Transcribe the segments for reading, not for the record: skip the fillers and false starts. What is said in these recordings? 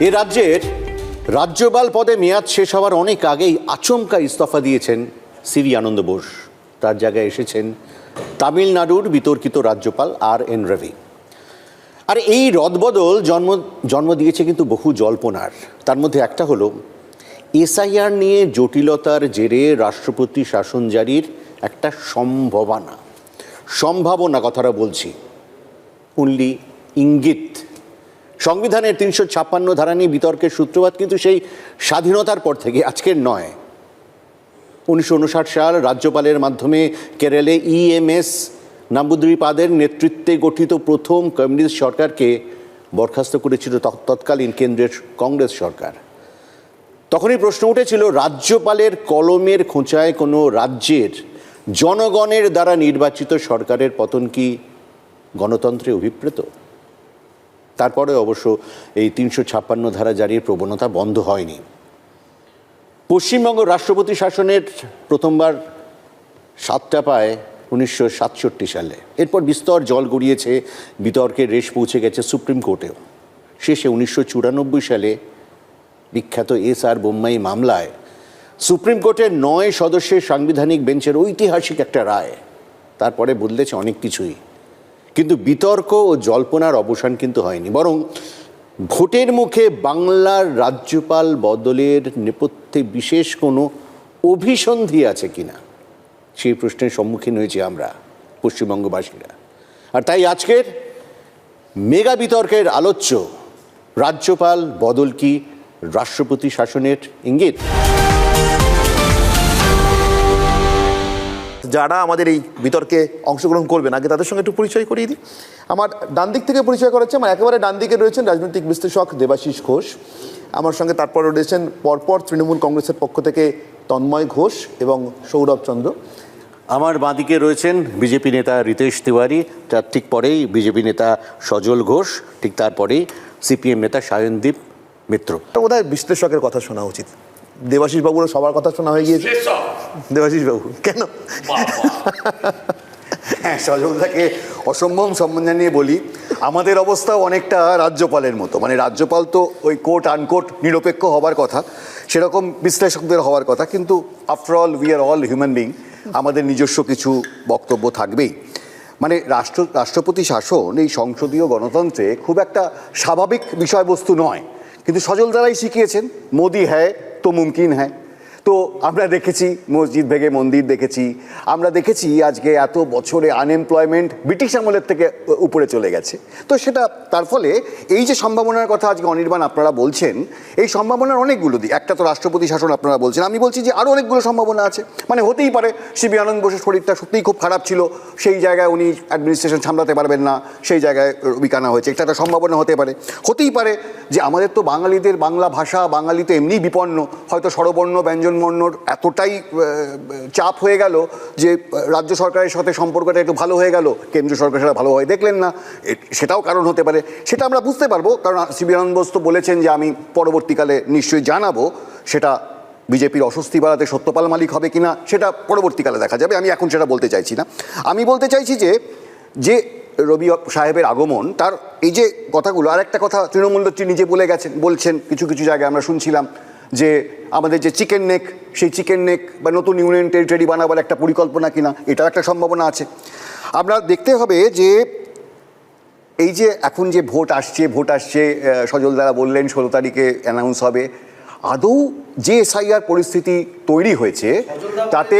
এ রাজ্যের রাজ্যপাল পদে মেয়াদ শেষ হওয়ার অনেক আগেই আচমকা ইস্তফা দিয়েছেন সিভি আনন্দ বোস। তার জায়গায় এসেছেন তামিলনাড়ুর বিতর্কিত রাজ্যপাল আর.এন. রবি। আর এই রদবদল জন্ম দিয়েছে কিন্তু বহু জল্পনার। তার মধ্যে একটা হলো এসআইআর নিয়ে জটিলতার জেরে রাষ্ট্রপতি শাসন জারির একটা সম্ভাবনা কথাটা বলছি, অনলি ইঙ্গিত। সংবিধানের ৩৫৬ ধারা নিয়ে বিতর্কের সূত্রপাত কিন্তু সেই স্বাধীনতার পর থেকে, আজকের নয়। ১৯৫৯ সাল রাজ্যপালের মাধ্যমে কেরলে ইএমএস নাম্বুদ্রিপাদের নেতৃত্বে গঠিত প্রথম কমিউনিস্ট সরকারকে বরখাস্ত করেছিল তৎকালীন কেন্দ্রের কংগ্রেস সরকার। তখনই প্রশ্ন উঠেছিল, রাজ্যপালের কলমের খোঁচায় কোনো রাজ্যের জনগণের দ্বারা নির্বাচিত সরকারের পতন কি গণতন্ত্রে অভিপ্রেত? তারপরে অবশ্য এই ৩৫৬ ধারা জারির প্রবণতা বন্ধ হয়নি। পশ্চিমবঙ্গ রাষ্ট্রপতি শাসনের প্রথমবার স্বাদটা পায় ১৯৬৭ সালে। এরপর বিস্তর জল গড়িয়েছে, বিতর্কের রেশ পৌঁছে গেছে সুপ্রিম কোর্টেও। শেষে ১৯৯৪ সালে বিখ্যাত এস.আর. বোম্মাই মামলায় সুপ্রিম কোর্টের ৯ সদস্যের সাংবিধানিক বেঞ্চের ঐতিহাসিক একটা রায়। তারপরে বদলেছে অনেক কিছুই, কিন্তু বিতর্ক ও জল্পনার অবসান কিন্তু হয়নি। বরং ভোটের মুখে বাংলার রাজ্যপাল বদলের নেপথ্যে বিশেষ কোনো অভিসন্ধি আছে কিনা, সেই প্রশ্নের সম্মুখীন হয়েছি আমরা পশ্চিমবঙ্গবাসীরা। আর তাই আজকের মেগা বিতর্কের আলোচ্য, রাজ্যপাল বদল কি রাষ্ট্রপতি শাসনের ইঙ্গিত? যারা আমাদের এই বিতর্কে অংশগ্রহণ করবেন, আগে তাদের সঙ্গে একটু পরিচয় করিয়ে দিই। আমার ডান দিক থেকে পরিচয় করাচ্ছে, আমার একেবারে ডান দিকে রয়েছেন রাজনৈতিক বিশ্লেষক দেবাশিস ঘোষ। আমার সঙ্গে তারপরে রয়েছেন পরপর তৃণমূল কংগ্রেসের পক্ষ থেকে তন্ময় ঘোষ এবং সৌরভ চন্দ্র। আমার বাঁদিকে রয়েছেন বিজেপি নেতা রিতেশ তিওয়ারি, তার ঠিক পরেই বিজেপি নেতা সজল ঘোষ, ঠিক তারপরেই সিপিএম নেতা সায়নদীপ মিত্র। বোধহয় বিশ্লেষকের কথা শোনা উচিত। দেবাশিস বাবুর সবার কথা শোনা হয়ে গিয়েছে। দেবাশিস বাবু কেন? হ্যাঁ, সজলদাকে অসম্ভব সম্মান জানিয়ে বলি, আমাদের অবস্থাও অনেকটা রাজ্যপালের মতো। মানে রাজ্যপাল তো ওই কোট আনকোট নিরপেক্ষ হবার কথা, সেরকম বিশ্লেষকদের হওয়ার কথা, কিন্তু after all we are all human being, আমাদের নিজস্ব কিছু বক্তব্য থাকবেই। মানে রাষ্ট্রপতি শাসন এই সংসদীয় গণতন্ত্রে খুব একটা স্বাভাবিক বিষয়বস্তু নয়, কিন্তু সজল দ্বারাই শিখিয়েছেন মোদি হ্যায় তো মুমকিন হ্যায়। তো আমরা দেখেছি মসজিদ ভেঙে মন্দির দেখেছি, আমরা দেখেছি আজকে এত বছরে আনএমপ্লয়মেন্ট ব্রিটিশ আমলের থেকে উপরে চলে গেছে। তো সেটা তার ফলে এই যে সম্ভাবনার কথা আজকে অনির্বাণ আপনারা বলছেন, এই সম্ভাবনার অনেকগুলো দিক। একটা তো রাষ্ট্রপতি শাসন আপনারা বলছেন, আমি বলছি যে আরও অনেকগুলো সম্ভাবনা আছে। মানে হতেই পারে সিবি আনন্দ বোসের শরীরটা সত্যিই খুব খারাপ ছিল, সেই জায়গায় উনি অ্যাডমিনিস্ট্রেশন সামলাতে পারবেন না, সেই জায়গায় বিকানা হয়েছে, এটা একটা সম্ভাবনা হতে পারে। হতেই পারে যে আমাদের তো বাঙালিদের বাংলা ভাষা, বাঙালি তো এমনি বিপন্ন, হয়তো স্বরবর্ণ ব্যঞ্জন বর্ণর এতটাই চাপ হয়ে গেল যে রাজ্য সরকারের সাথে সম্পর্কটা একটু ভালো হয়ে গেল, কেন্দ্রীয় সরকার সেটা ভালোভাবে দেখলেন না, সেটাও কারণ হতে পারে। সেটা আমরা বুঝতে পারবো, কারণ সিবি আনন্দ বোস তো বলেছেন যে আমি পরবর্তীকালে নিশ্চয়ই জানাবো। সেটা বিজেপির অস্বস্তি বাড়াতে সত্যপাল মালিক হবে কিনা সেটা পরবর্তীকালে দেখা যাবে, আমি এখন সেটা বলতে চাইছি না। আমি বলতে চাইছি যে রবি সাহেবের আগমন, তার এই যে কথাগুলো, আর একটা কথা তৃণমূল নেত্রী নিজে বলছেন কিছু কিছু জায়গায় আমরা শুনছিলাম যে আমাদের যে চিকেন নেক, সেই চিকেন নেক বা নতুন ইউনিয়ন টেরিটরি বানাবার একটা পরিকল্পনা কিনা, এটাও একটা সম্ভাবনা আছে। আমরা দেখতে হবে যে এই যে এখন যে ভোট আসছে, সজল দ্বারা বললেন ১৬ তারিখে অ্যানাউন্স হবে, আদৌ যে এসআইআর পরিস্থিতি তৈরি হয়েছে তাতে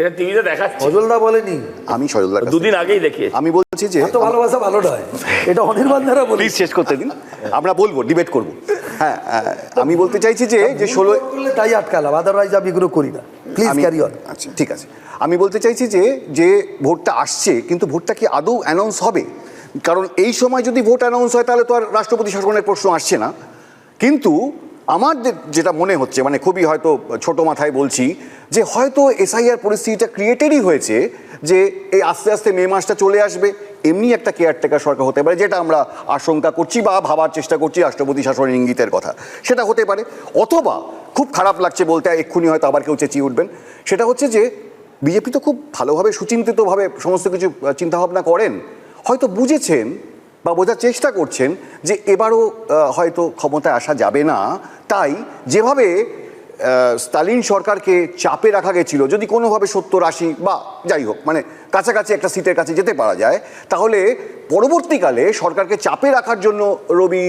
এটা টিভিতে দেখাচ্ছে। সজলদা বলেনি, আমি সজলদার দুদিন আগেই দেখিয়েছি। আমি বলছি যে এত ভালোবাসা ভালো নয়, এটা অনির্বাণ দ্বারা বলি। প্লিজ শেষ করতে দিন, আমরা বলবো, ডিবেট করবো। হ্যাঁ, আমি বলতে চাইছি যে ১৬ তাই আটকালাম, আদারওয়াইজ আমি এগুলো করি না। Please carry on. আচ্ছা, ঠিক আছে। আমি বলতে চাইছি যে ভোটটা আসছে, কিন্তু ভোটটা কি আদৌ অ্যানাউন্স হবে? কারণ এই সময় যদি ভোট অ্যানাউন্স হয় তাহলে তো আর রাষ্ট্রপতি শাসনের প্রশ্ন আসছে না। কিন্তু আমার যেটা মনে হচ্ছে, মানে খুবই হয়তো ছোট মাথায় বলছি, যে হয়তো এসআইআর পরিস্থিতিটা ক্রিয়েটেডই হয়েছে যে এই আস্তে আস্তে মে মাসটা চলে আসবে, এমনি একটা কেয়ারটেকার সরকার হতে পারে, যেটা আমরা আশঙ্কা করছি বা ভাবার চেষ্টা করছি রাষ্ট্রপতি শাসনের ইঙ্গিতের কথা, সেটা হতে পারে। অথবা খুব খারাপ লাগছে বলতে, এক্ষুনি হয়তো আবার কেউ চেঁচিয়ে উঠবেন, সেটা হচ্ছে যে বিজেপি তো খুব ভালোভাবে সুচিন্তিতভাবে সমস্ত কিছু চিন্তাভাবনা করেন, হয়তো বুঝেছেন বা বোঝার চেষ্টা করছেন যে এবারও হয়তো ক্ষমতায় আসা যাবে না, তাই যেভাবে স্টালিন সরকারকে চাপে রাখা গেছিল, যদি কোনোভাবে 70-80 বা যাই হোক মানে কাছাকাছি একটা সিটের কাছে যেতে পারা যায়, তাহলে পরবর্তীকালে সরকারকে চাপে রাখার জন্য রবি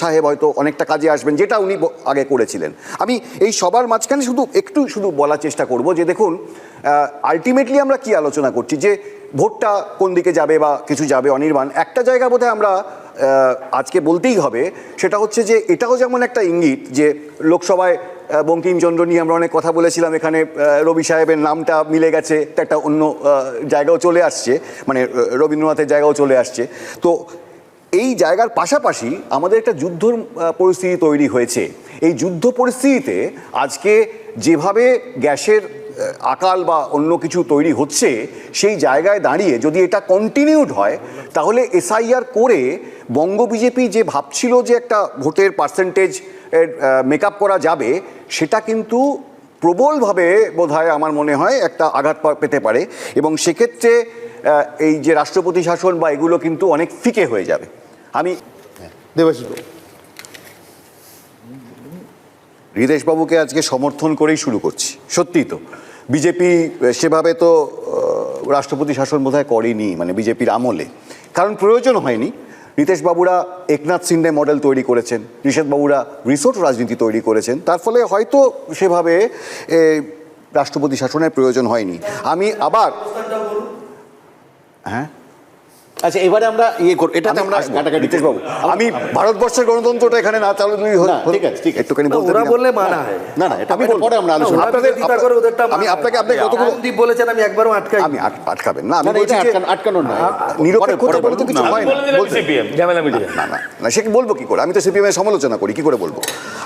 সাহেব হয়তো অনেকটা কাজে আসবেন, যেটা উনি আগে করেছিলেন। আমি এই সবার মাঝখানে শুধু বলার চেষ্টা করব যে দেখুন, আলটিমেটলি আমরা কি আলোচনা করছি, যে ভোটটা কোন দিকে যাবে বা কিছু যাবে অনির্বাণ, একটা জায়গা বোধহয় আমরা আজকে বলতেই হবে, সেটা হচ্ছে যে এটাও যেমন একটা ইঙ্গিত যে লোকসভায় বঙ্কিমচন্দ্র নিয়ে আমরা অনেক কথা বলেছিলাম, এখানে রবি সাহেবের নামটা মিলে গেছে, একটা অন্য জায়গাও চলে আসছে, মানে রবীন্দ্রনাথের জায়গাও চলে আসছে। তো এই জায়গার পাশাপাশি আমাদের একটা যুদ্ধর পরিস্থিতি তৈরি হয়েছে। এই যুদ্ধ পরিস্থিতিতে আজকে যেভাবে গ্যাসের আকাল বা অন্য কিছু তৈরি হচ্ছে, সেই জায়গায় দাঁড়িয়ে যদি এটা কন্টিনিউড হয়, তাহলে এসআইআর করে বঙ্গ বিজেপি যে ভাবছিল যে একটা ভোটের পার্সেন্টেজ মেকআপ করা যাবে, সেটা কিন্তু প্রবলভাবে বোধহয় আমার মনে হয় একটা আঘাত পেতে পারে, এবং সেক্ষেত্রে এই যে রাষ্ট্রপতি শাসন বা এগুলো কিন্তু অনেক ফিকে হয়ে যাবে। আমি দেবাশিস, হৃদেশবাবুকে আজকে সমর্থন করেই শুরু করছি। সত্যি তো বিজেপি সেভাবে তো রাষ্ট্রপতি শাসন বোধহয় করেনি, মানে বিজেপির আমলে, কারণ প্রয়োজন হয়নি। নীতিশবাবুরা একনাথ সিন্ডে মডেল তৈরি করেছেন, নিষেধবাবুরা রিসোর্ট রাজনীতি তৈরি করেছেন, তার ফলে হয়তো সেভাবে রাষ্ট্রপতি শাসনের প্রয়োজন হয়নি। আমি আবার হ্যাঁ আচ্ছা, এবারে আমরা এটাতে আমরা কাটাকাটি নীতিশবাবু, আমি ভারতবর্ষের গণতন্ত্রটা এখানে না চালু ঠিক আছে, ঠিক আছে, একটুখানি বলতে ওরা দিন। বললে মানা হয় না না, এটা পরে আমরা আলোচনা করব। আমি আপনাকে কতগুলো দীপ বলেছেন, আমি একবারও আটকাই আমি আটকাবেন না, আমি না, বলছি এটা যে আটকানোর নয়, নিরপেক্ষতা বলে তো কিছু হয় না। সিপিএম ঝামেলা মিটিয়ে না না না, সে বলবো কি করে? আমি তো সিপিএম এর সমালোচনা করি, কি করে বলবো?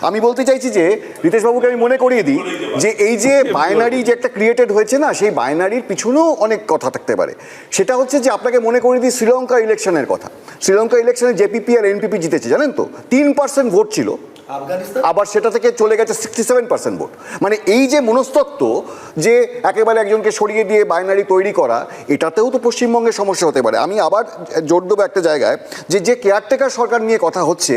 আমি বলতে চাইছি যে নীতিশবাবুকে আমি মনে করিয়ে দিই যে এই যে বাইনারি যে একটা ক্রিয়েটেড হয়েছে না, সেই বাইনারির পিছনেও অনেক কথা থাকতে পারে। সেটা হচ্ছে যে আপনাকে মনে করিয়ে দিই শ্রীলঙ্কা ইলেকশনের কথা। শ্রীলঙ্কা ইলেকশনে জেপিপি আর এনপিপি জিতেছে, জানেন তো? 3% ভোট ছিল, আবার সেটা থেকে চলে গেছে 67% ভোট। মানে এই যে মনস্তত্ত্ব, যে একেবারে একজনকে সরিয়ে দিয়ে বাইনারি তৈরি করা, এটাতেও তো পশ্চিমবঙ্গের সমস্যা হতে পারে। আমি আবার জোর দেবো একটা জায়গায়, যে কেয়ারটেকার সরকার নিয়ে কথা হচ্ছে,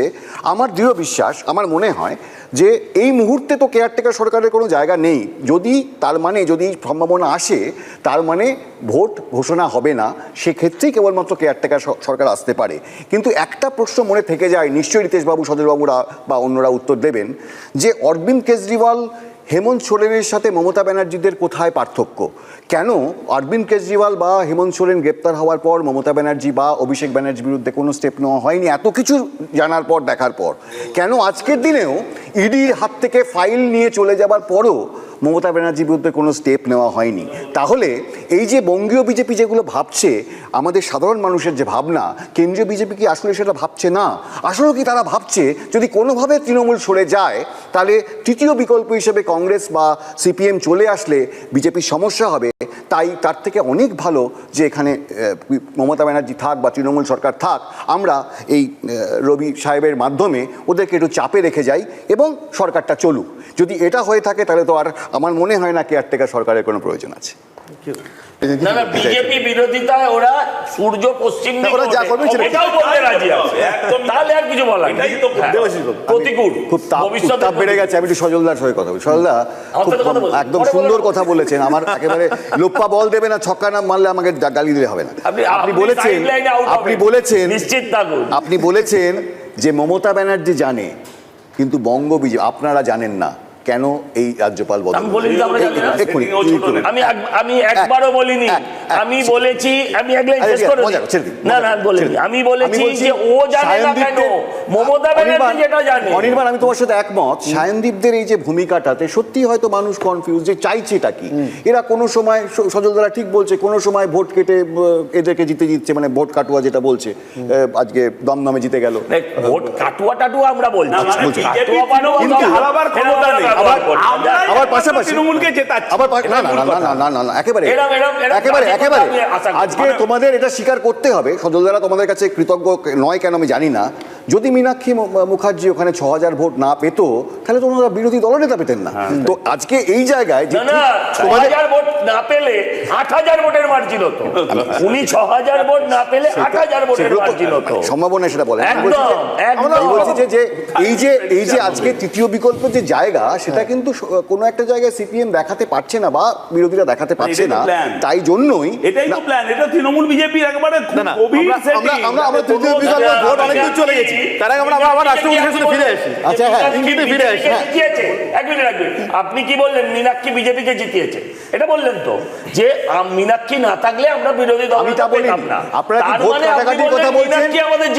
আমার দৃঢ় বিশ্বাস, আমার মনে হয় যে এই মুহূর্তে তো কেয়ারটেকার সরকারের কোনো জায়গা নেই। যদি তার মানে যদি সম্ভাবনা আসে, তার মানে ভোট ঘোষণা হবে না, সেক্ষেত্রেই কেবলমাত্র কেয়ারটেকার সরকার আসতে পারে। কিন্তু একটা প্রশ্ন মনে থেকে যায়, নিশ্চয়ই নীতিশবাবু, সজলবাবুরা বা অন্যরা উত্তর দেবেন, যে অরবিন্দ কেজরিওয়াল, হেমন্ত সোরেনের সাথে মমতা ব্যানার্জিদের কোথায় পার্থক্য? কেন অরবিন্দ কেজরিওয়াল বা হেমন্ত সোরেন গ্রেপ্তার হওয়ার পর মমতা ব্যানার্জি বা অভিষেক ব্যানার্জির বিরুদ্ধে কোনো স্টেপ নেওয়া হয়নি? এত কিছু জানার পর, দেখার পর কেন আজকের দিনেও ইডির হাত থেকে ফাইল নিয়ে চলে যাবার পরও মমতা ব্যানার্জির বিরুদ্ধে কোনো স্টেপ নেওয়া হয়নি? তাহলে এই যে বঙ্গীয় বিজেপি যেগুলো ভাবছে, আমাদের সাধারণ মানুষের যে ভাবনা, কেন্দ্রীয় বিজেপি কি আসলে সেটা ভাবছে না? আসলে কি তারা ভাবছে যদি কোনোভাবে তৃণমূল সরে যায়, তাহলে তৃতীয় বিকল্প হিসেবে কংগ্রেস বা সিপিএম চলে আসলে বিজেপির সমস্যা হবে, তাই তার থেকে অনেক ভালো যে এখানে মমতা ব্যানার্জি থাক বা তৃণমূল সরকার থাক, আমরা এই রবি সাহেবের মাধ্যমে ওদেরকে একটু চাপে রেখে যাই এবং সরকারটা চলুক। যদি এটা হয়ে থাকে, তাহলে তো আর আমার মনে হয় না কেয়ারটেকার সরকারের কোনো প্রয়োজন আছে। না না, বিজেপি বিরোধিতায় ওরা সূর্য পশ্চিম দিকে ওরা যা করবে সেটা এটাও বলতে রাজি আছে, তাহলে আর কিছু বলার নেই। প্রতিকূল খুব তাপ বেড়ে গেছে। আমি একটু সজলদার সঙ্গে কথা বলি। সজলদা একদম সুন্দর কথা বলেছেন। আমার একেবারে লোপ্পা বল দেবে না, ছক্কা না মারলে আমাকে গালি দিলে হবে না। আপনি বলেছেন যে মমতা ব্যানার্জি জানে, কিন্তু বঙ্গ বিজেপি আপনারা জানেন না কেন এই রাজ্যপাল বদল। আমি একবারও বলিনি, আমি বলেছি, আমি একলাই শেষ করে না না বলিনি, আমি বলেছি যে ও জানে না কেন, মমতা ব্যানার্জি যেটা জানে। অনির্বাণ, আমি তোমার সাথে একমত। সায়নদীপদের এই যে ভূমিকাটাতে সত্যি হয়তো মানুষ কনফিউজ যে চাইছেটা কি। এরা কোনো সময়, সজলদারা ঠিক বলছে, কোনো সময় ভোট কেটে এদেরকে জিতছে, মানে ভোট কাটুয়া যেটা বলছে, আজকে দমদমে জিতে গেল। ভোট কাটুয়া টাটুয়া আমরা বলছি, আবার পাশাপাশি একেবারে আজকে তোমাদের এটা স্বীকার করতে হবে। সজলদারা তোমাদের কাছে কৃতজ্ঞ নয় কেন আমি জানি না, যদি মীনাক্ষী মুখার্জি ওখানে 6,000 ভোট না পেত তাহলে তো ওনারা বিরোধী দলনেতা পেতেন না। তো আজকে এই জায়গায় যে না 6,000 ভোট না পেলে 8,000 ভোটের মার্জিন হতো। উনি 6,000 ভোট না পেলে 8,000 ভোটের মার্জিন হতো। সম্ভাবনা সেটা বলে একদম বলছি যে এই যে আজকে তৃতীয় বিকল্প যে জায়গা সেটা কিন্তু কোনো একটা জায়গায় সিপিএম দেখাতে পারছে না বা বিরোধীরা দেখাতে পারছে না, তাই জন্যই এটাই তো প্ল্যান। এটা তৃণমূল বিজেপির একবারে গভীর সেটিং। আমরা তৃতীয় বিকল্প ভোট অনেক দূর চলে গেছি, তার আগে আমরা আবার রাষ্ট্রপতি শাসনে ফিরে আসি। আচ্ছা হ্যাঁ, ফিরে আসি। এক মিনিট রাখবেন, আপনি কি বললেন মীনাক্ষী বিজেপিকে জিতিয়েছে, এটা বললেন তো যে মীনাক্ষী না থাকলে আমরা বিরোধী দল আমি তা বলিনি। আপনারা কি ভোট কাটাকাটির কথা বলছেন?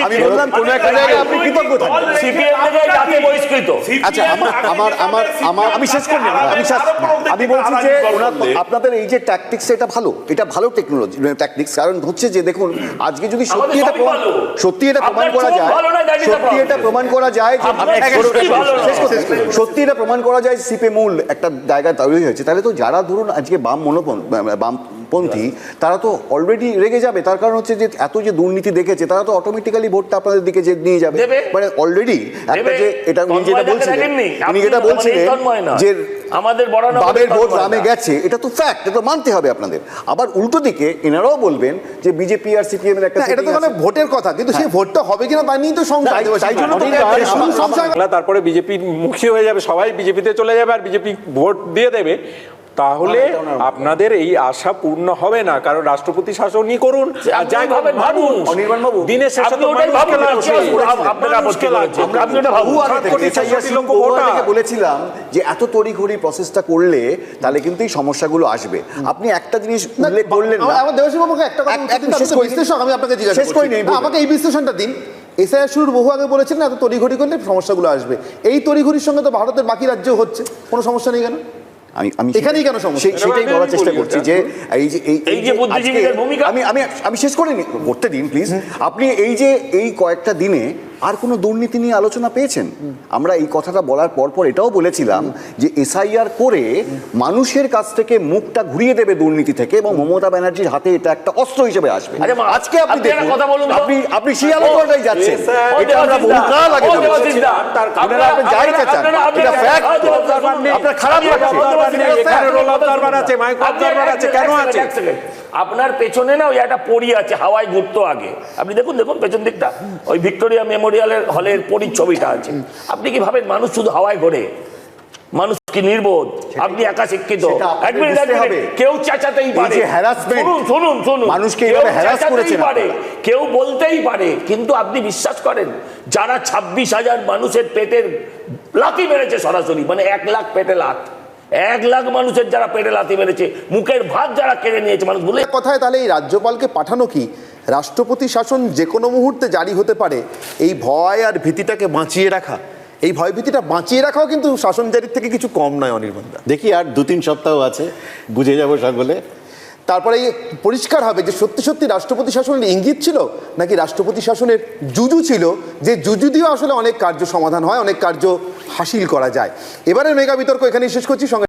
আমি বললাম কোন একটা জায়গায় আপনি কৃতজ্ঞ থাকবেন। সিপিএম থেকে জাতীয় বহিষ্কৃত। আচ্ছা আমি শেষ করি, আমি বলছি যে আপনাদের এই যে ট্যাকটিক্স এটা ভালো টেকনোলজি ট্যাকটিক্স। কারণ হচ্ছে যে দেখুন আজকে যদি সত্যি এটা প্রমাণ করা যায় সিপে মূল একটা জায়গায় তৈরি হয়েছে, তাহলে তো যারা ধরুন আজকে বামপন্থী তারা তো অলরেডি রেগে যাবে। তার কারণ হচ্ছে যে এত যে দুর্নীতি দেখেছে তারা তো অটোমেটিক্যালি ভোটটা আপনাদের দিকে যে নিয়ে যাবে। মানে অলরেডি একটা যে এটা উনি যেটা বলছিলেন যে আমাদের বামের ভোট রামে গেছে, এটা তো ফ্যাক্ট, এটা তো মানতে হবে আপনাদের। আবার উল্টো দিকে এনারাও বলবেন যে বিজেপি আর সিপিএম এর একটা এটা তো মানে ভোটের কথা, কিন্তু সেই ভোটটা হবে কিনা তা নিয়েই তো সংশয়। তারপরে বিজেপি মুখী হয়ে যাবে, সবাই বিজেপিতে চলে যাবে আর বিজেপি ভোট দিয়ে দেবে, তাহলে আপনাদের এই আশা পূর্ণ হবে না। কারণ রাষ্ট্রপতি শাসনই করুন আর যাই ভাবেন ভাবুন, দিনের শেষে তো বলেছিলাম যে এত তড়িঘড়ি প্রসেসটা করলে তাহলে কিন্তু এই সমস্যাগুলো আসবে। আপনি একটা জিনিস উল্লেখ করলেন না, আমার দেবশ্রী বাবুকে একটা কথা বিশ্লেষক আমি আপনাকে জিজ্ঞাসা শেষ করি করছি, আমাকে এই বিশ্লেষণটা দিন। এসআইআর শুরুর বহু আগে বলেছেন না এত তড়িঘড়ি করলে সমস্যাগুলো আসবে। এই তড়িঘড়ির সঙ্গে তো ভারতের বাকি রাজ্য হচ্ছে, কোনো সমস্যা নেই কেন? এখানেই কেন সমস্যা সেটাই বলার চেষ্টা করছি যে আমি শেষ করে করতে দিন প্লিজ। আপনি এই কয়েকটা দিনে আর কোনো দুর্নীতি নিয়ে আলোচনা পেয়েছেন? আমরা এই কথাটা বলার পর এটাও বলেছিলাম যে এসআইআর করে মানুষের কাছ থেকে মুখটা ঘুরিয়ে দেবে দুর্নীতি থেকে এবং মমতা ব্যানার্জির হাতে এটা একটা অস্ত্র হিসেবে আসবে। আজকে আপনি দেখুন আপনি সেই আলোচনাটাই যাচ্ছেন, এটা আমরা বহুকাল আগে বলেছি। আপনারা আপনি যাই চান এটা ফ্যাক্ট, আপনার খারাপ লাগছে। আপনার পেছনে না ওই একটা পরী আছে, হাওয়ায় ঘুরতো আগে। আপনি দেখুন পেছন দিকটা, ওই ভিক্টোরিয়া মেমোরিয়ালের হলের পরীর ছবিটা আছে। আপনি কি ভাবেন মানুষ শুধু হাওয়ায় ঘোরে? মানুষ কি নির্বোধ? আপনি একা শিক্ষিত? কেউ চেঁচাতেই পারে, শুনুন মানুষকে এইভাবে হ্যারাস করেছেন কেউ বলতেই পারে, কিন্তু আপনি বিশ্বাস করেন যারা 26,000 মানুষের পেটের লাথি মেরেছে সরাসরি, মানে 1 লাখ পেটে লাথ, 1 লাখ মানুষের যারা পেটে লাথি মেরেছে, মুখের ভাত যারা কেড়ে নিয়েছে মানুষ বলে কথায়, তাহলে এই রাজ্যপালকে পাঠানো কি রাষ্ট্রপতি শাসন যে কোনো মুহূর্তে জারি হতে পারে, এই ভয় আর ভীতিটাকে বাঁচিয়ে রাখা, এই ভয় ভীতিটা বাঁচিয়ে রাখাও কিন্তু শাসন জারির থেকে কিছু কম নয় অনির্বাণদা। দেখি আর 2-3 সপ্তাহ আছে, বুঝে যাবো সকলে। তারপরে পরিষ্কার হবে যে সত্যি সত্যি রাষ্ট্রপতি শাসনের ইঙ্গিত ছিল নাকি রাষ্ট্রপতি শাসনের জুজু ছিল, যে জুজু দিয়েও আসলে অনেক কার্য সমাধান হয়, অনেক কার্য হাসিল করা যায়। এবারে মেগা বিতর্ক এখানেই শেষ করছি। সঙ্গে